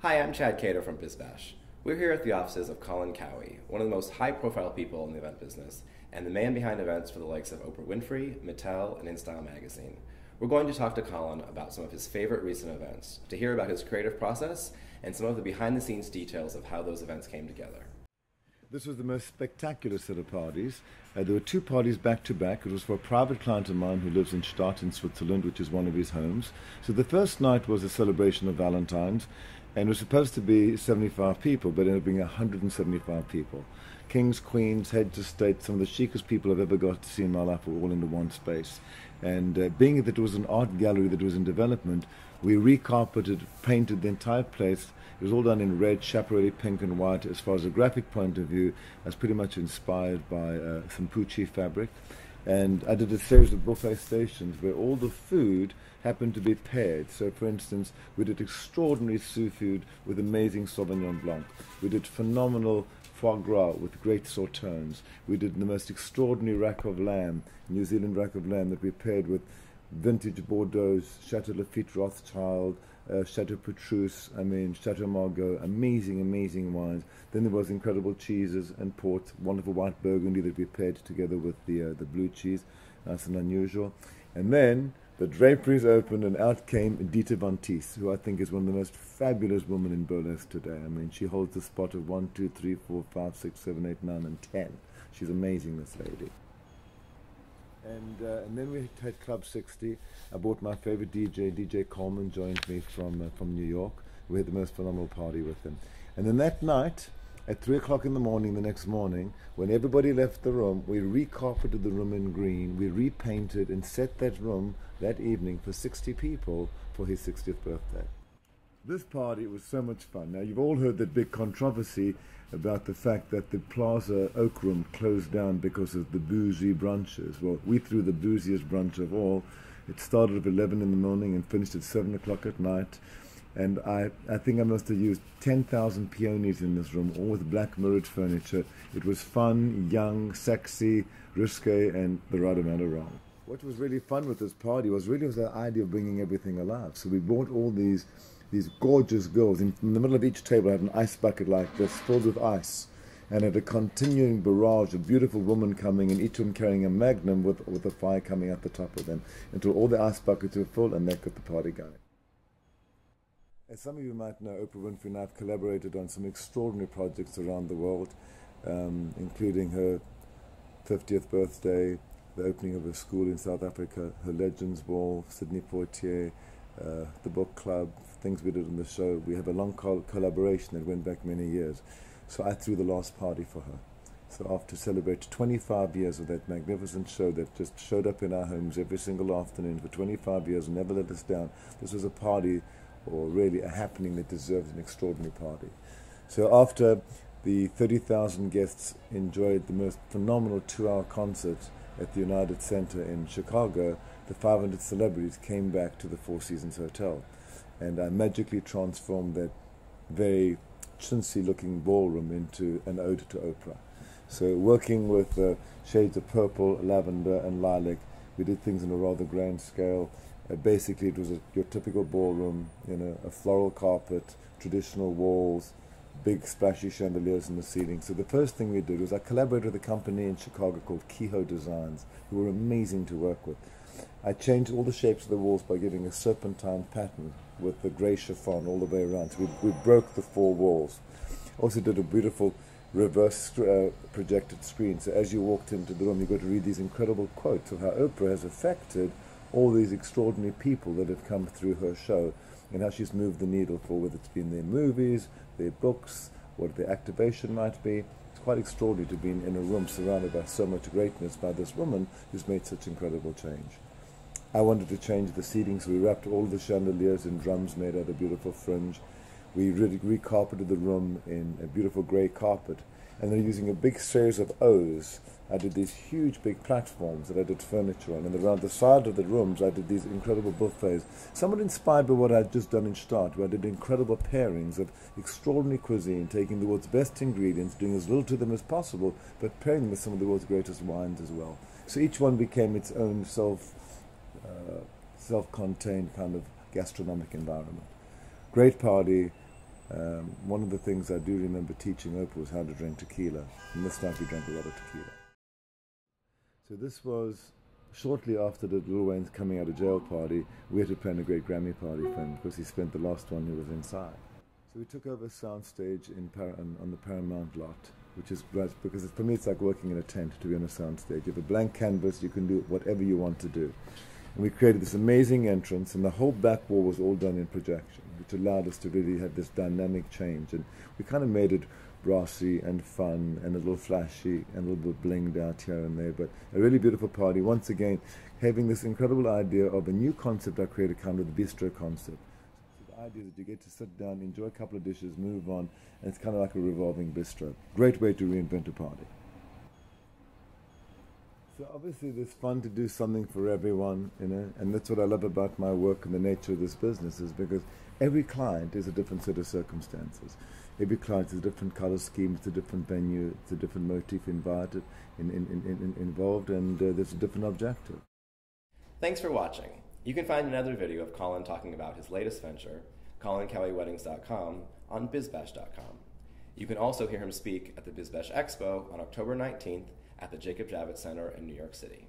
Hi, I'm Chad Cato from BizBash. We're here at the offices of Colin Cowie, one of the most high-profile people in the event business, and the man behind events for the likes of Oprah Winfrey, Mattel, and InStyle magazine. We're going to talk to Colin about some of his favorite recent events, to hear about his creative process, and some of the behind-the-scenes details of how those events came together. This was the most spectacular set of parties. There were two parties back to back. It was for a private client of mine who lives in Stade in Switzerland, which is one of his homes. So the first night was a celebration of Valentine's, and it was supposed to be 75 people, but it ended up being 175 people. Kings, queens, heads of state, some of the chicest people I've ever got to see in my life were all into one space. And being that it was an art gallery that was in development, we recarpeted, painted the entire place. It was all done in red, chaparral, pink and white. As far as a graphic point of view, I was pretty much inspired by some Pucci fabric. And I did a series of buffet stations where all the food happened to be paired. So, for instance, we did extraordinary seafood with amazing Sauvignon Blanc. We did phenomenal foie gras with great sauternes. We did the most extraordinary rack of lamb, New Zealand rack of lamb, that we paired with vintage Bordeaux, Chateau Lafite Rothschild, Chateau Petrus, Chateau Margaux, amazing wines. Then there was incredible cheeses and port, wonderful white Burgundy that we paired together with the blue cheese, nice and unusual. And then the draperies opened and out came Dita Von Teese, who I think is one of the most fabulous women in burlesque today. She holds the spot of 1, 2, 3, 4, 5, 6, 7, 8, 9, and 10. She's amazing, this lady. And then we had Club 60. I brought my favorite DJ Coleman joined me from New York. We had the most phenomenal party with him. And then that night, at 3 o'clock in the morning, the next morning, when everybody left the room, we recarpeted the room in green, we repainted and set that room that evening for 60 people for his 60th birthday. This party was so much fun. Now, you've all heard that big controversy about the fact that the Plaza Oak Room closed down because of the boozy brunches. Well, we threw the booziest brunch of all. It started at 11 in the morning and finished at 7 o'clock at night. And I think I must have used 10,000 peonies in this room, all with black mirrored furniture. It was fun, young, sexy, risque, and the right amount of wrong. What was really fun with this party was the idea of bringing everything alive. So we brought all these gorgeous girls. In the middle of each table I had an ice bucket like this filled with ice, and had a continuing barrage of beautiful women coming, and each one carrying a magnum with a fire coming out the top of them, until all the ice buckets were full and that got the party going. As some of you might know, Oprah Winfrey and I have collaborated on some extraordinary projects around the world, including her 50th birthday, the opening of her school in South Africa, her Legends Ball, Sidney Poitier, the book club, things we did in the show. We have a long collaboration that went back many years. So I threw the last party for her. So after celebrate 25 years of that magnificent show that just showed up in our homes every single afternoon for 25 years and never let us down, this was a party, or really a happening, that deserves an extraordinary party. So after the 30,000 guests enjoyed the most phenomenal 2-hour concert at the United Center in Chicago, the 500 celebrities came back to the Four Seasons Hotel. And I magically transformed that very chintzy-looking ballroom into an ode to Oprah. So working with shades of purple, lavender, and lilac, we did things on a rather grand scale. Basically, it was your typical ballroom, a floral carpet, traditional walls, big splashy chandeliers in the ceiling. So the first thing we did was I collaborated with a company in Chicago called Kehoe Designs, who were amazing to work with. I changed all the shapes of the walls by giving a serpentine pattern with the grey chiffon all the way around. So we broke the 4 walls. Also did a beautiful reverse projected screen. So as you walked into the room, you got to read these incredible quotes of how Oprah has affected all these extraordinary people that have come through her show, and how she's moved the needle for, whether it's been their movies, their books, what their activation might be. It's quite extraordinary to be in a room surrounded by so much greatness by this woman who's made such incredible change. I wanted to change the seating, so we wrapped all the chandeliers in drums made out of beautiful fringe. We really recarpeted the room in a beautiful grey carpet, and then using a big series of O's, I did these huge big platforms that I did furniture on, and around the side of the rooms I did these incredible buffets, somewhat inspired by what I'd just done in Stade, where I did incredible pairings of extraordinary cuisine, taking the world's best ingredients, doing as little to them as possible, but pairing them with some of the world's greatest wines as well. So each one became its own self-contained kind of gastronomic environment. Great party, One of the things I do remember teaching Oprah was how to drink tequila, and this night we drank a lot of tequila. So this was shortly after the Lil Wayne's coming out of jail party. We had to plan a great Grammy party for him because he spent the last one he was inside. So we took over a soundstage on the Paramount lot, which is great because for me it's like working in a tent to be on a soundstage. You have a blank canvas, you can do whatever you want to do. And we created this amazing entrance, and the whole back wall was all done in projection, which allowed us to really have this dynamic change. And we kind of made it brassy and fun and a little flashy and a little bit blinged out here and there, but a really beautiful party. Once again, having this incredible idea of a new concept I created, kind of the bistro concept. So the idea that you get to sit down, enjoy a couple of dishes, move on, and it's kind of like a revolving bistro. Great way to reinvent a party. So obviously there's fun to do something for everyone, and that's what I love about my work and the nature of this business, is because every client is a different set of circumstances. Every client is a different color scheme, it's a different venue, it's a different motif involved, and there's a different objective. Thanks for watching. You can find another video of Colin talking about his latest venture, ColinCowieWeddings.com, on BizBash.com. You can also hear him speak at the BizBash Expo on October 19th at the Jacob Javits Center in New York City.